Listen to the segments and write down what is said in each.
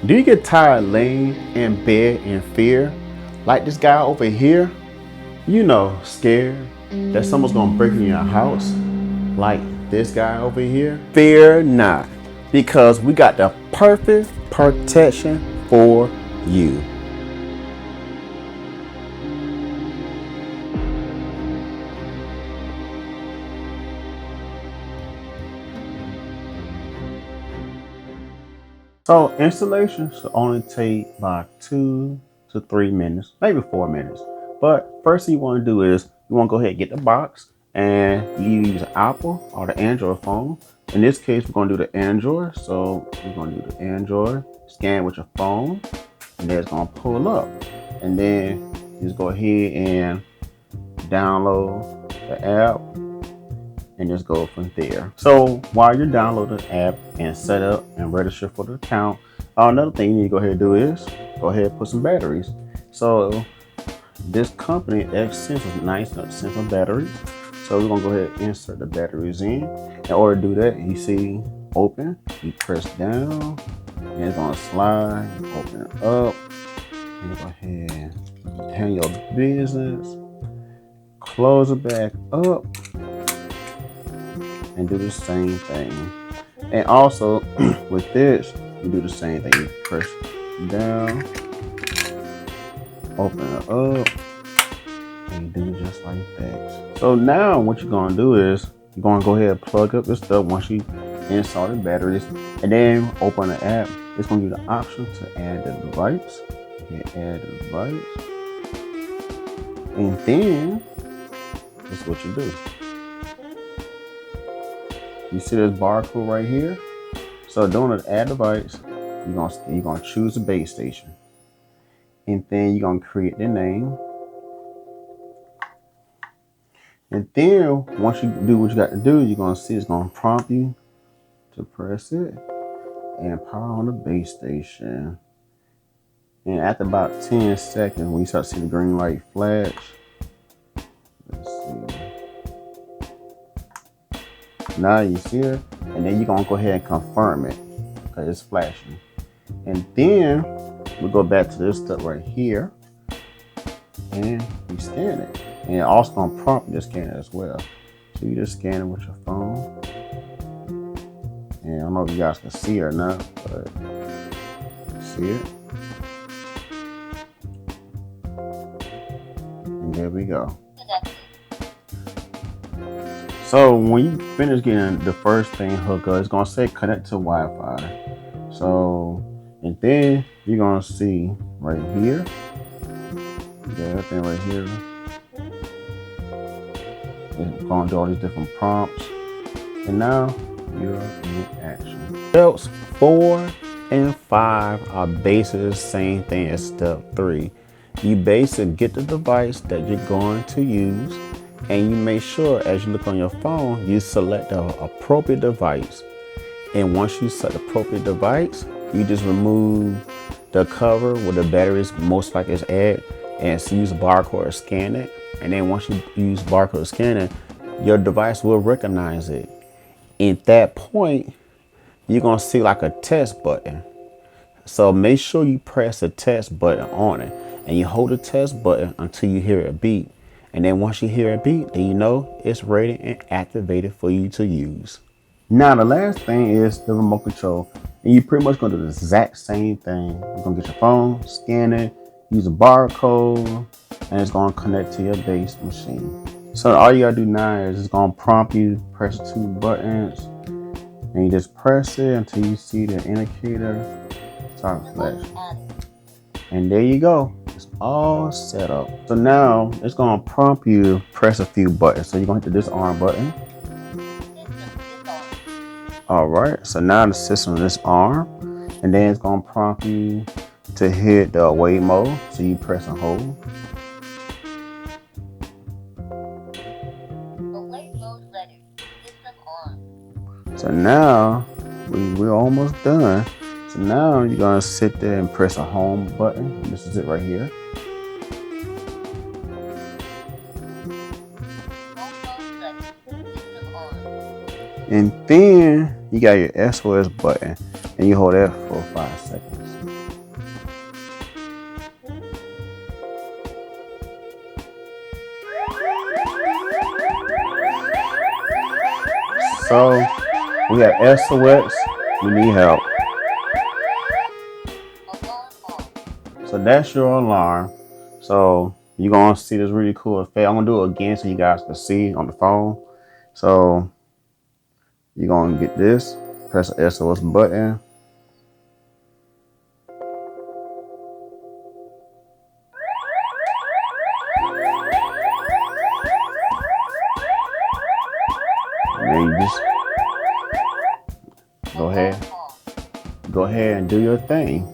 Do you get tired laying in bed in fear? Like this guy over here, scared that someone's gonna break into your house? Like this guy over here? Fear not, because we got the perfect protection for you. So installation should only take about 2 to 3 minutes, maybe 4 minutes. But first thing you want to do is you want to go ahead and get the box, and you use Apple or the Android phone. In this case, we're going to do the Android. So we're going to do the Android, scan with your phone, and then it's going to pull up. And then you just go ahead and download the app and just go from there. So while you're downloading the app and set up and register for the account, another thing you need to go ahead and do is go ahead and put some batteries. So this company, X-Sense, is nice enough to send some batteries. So we're gonna go ahead and insert the batteries in. In order to do that, you see open, you press down, and it's gonna slide, you open it up, and you go ahead and handle your business, close it back up, and do the same thing. And also with this, you do the same thing. You press down, open it up, and you do it just like that. So now what you're gonna do is you're gonna go ahead and plug up this stuff once you install the batteries, and then open the app. It's gonna give you the option to add the device. Hit add the device, and then this is what you do. You see this barcode right here? So doing the add device, you're gonna choose the base station. And then you're gonna create the name. And then once you do what you got to do, you're gonna see it's gonna prompt you to press it and power on the base station. And after about 10 seconds, when you start to see the green light flash, let's see. Now you see it, and then you're gonna go ahead and confirm it because it's flashing. And then we go back to this stuff right here, and you scan it. And it also gonna prompt you to scan it as well. So you just scan it with your phone. And I don't know if you guys can see it or not, but see it. And there we go. So when you finish getting the first thing hooked up, it's gonna say connect to Wi-Fi. So, and then you're gonna see right here, everything right here. It's gonna do all these different prompts, and now you're in action. Steps 4 and 5 are basically the same thing as step 3. You basically get the device that you're going to use, and you make sure as you look on your phone, you select the appropriate device. And once you select the appropriate device, you just remove the cover where the battery is most likely is at, and so use a barcode or scan it. And then once you use barcode or scan it, your device will recognize it. At that point, you're gonna see like a test button. So make sure you press the test button on it, and you hold the test button until you hear it beep. And then once you hear it beep, then you know it's ready and activated for you to use. Now the last thing is the remote control. And you pretty much gonna do the exact same thing. You're gonna get your phone, scan it, use a barcode, and it's gonna connect to your base machine. So all you gotta do now is it's gonna prompt you, press 2 buttons, and you just press it until you see the indicator start flashing. And there you go. It's all set up. So now it's gonna prompt you to press a few buttons. So you're gonna hit the disarm button. All right, so now the system is armed, and then it's gonna prompt you to hit the away mode. So you press and hold. Away mode ready. System on. So now we're almost done. So now you're gonna sit there and press a home button. This is it right here. And then you got your SOS button, and you hold that for 5 seconds. So we have SOS, we need help. So that's your alarm. So you're gonna see this really cool effect. I'm gonna do it again so you guys can see on the phone. So you're gonna get this, press the SOS button. And then you just go ahead and do your thing.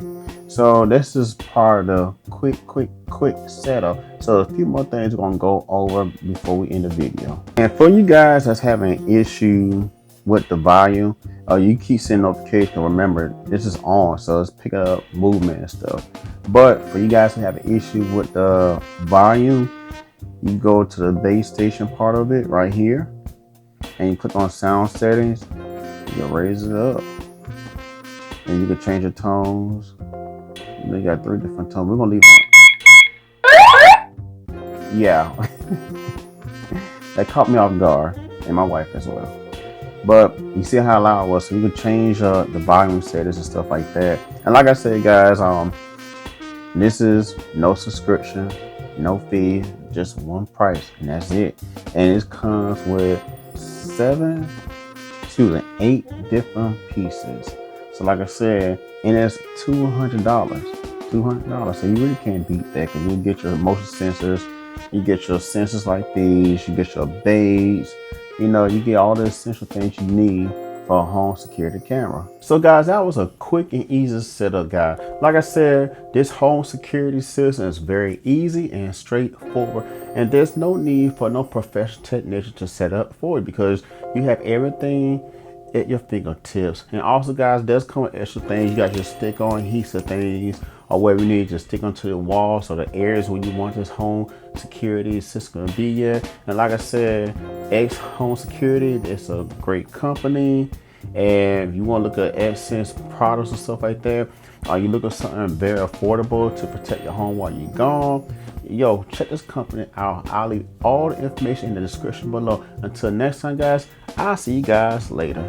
So this is part of the quick setup. So a few more things we're gonna go over before we end the video. And for you guys that's having an issue with the volume, you keep seeing notification. Remember, this is on, so it's picking up movement and stuff. But for you guys who have an issue with the volume, you go to the base station part of it right here, and you click on sound settings. You can raise it up, and you can change the tones. You got 3 different tones. We're gonna leave on. Yeah, that caught me off guard, and my wife as well. But you see how loud it was, so you can change the volume settings and stuff like that. And like I said, guys, this is no subscription, no fee, just one price, and that's it. And it comes with 8 different pieces. So like I said, and it's $200. So you really can't beat that, because you get your motion sensors, you get your sensors like these, you get your baits, you know, you get all the essential things you need for a home security camera. So guys, that was a quick and easy setup, guys. Like I said, this home security system is very easy and straightforward, and there's no need for no professional technician to set up for it, because you have everything at your fingertips. And also, guys, does come with extra things. You got your stick on adhesive things, or whatever you need to stick onto the wall, so the areas where you want this home security system to be at. And like I said, X Home Security, it's a great company. And if you want to look at AdSense products and stuff like that, or you look at something very affordable to protect your home while you're gone, yo, check this company out. I'll leave all the information in the description below. Until next time, guys, I'll see you guys later.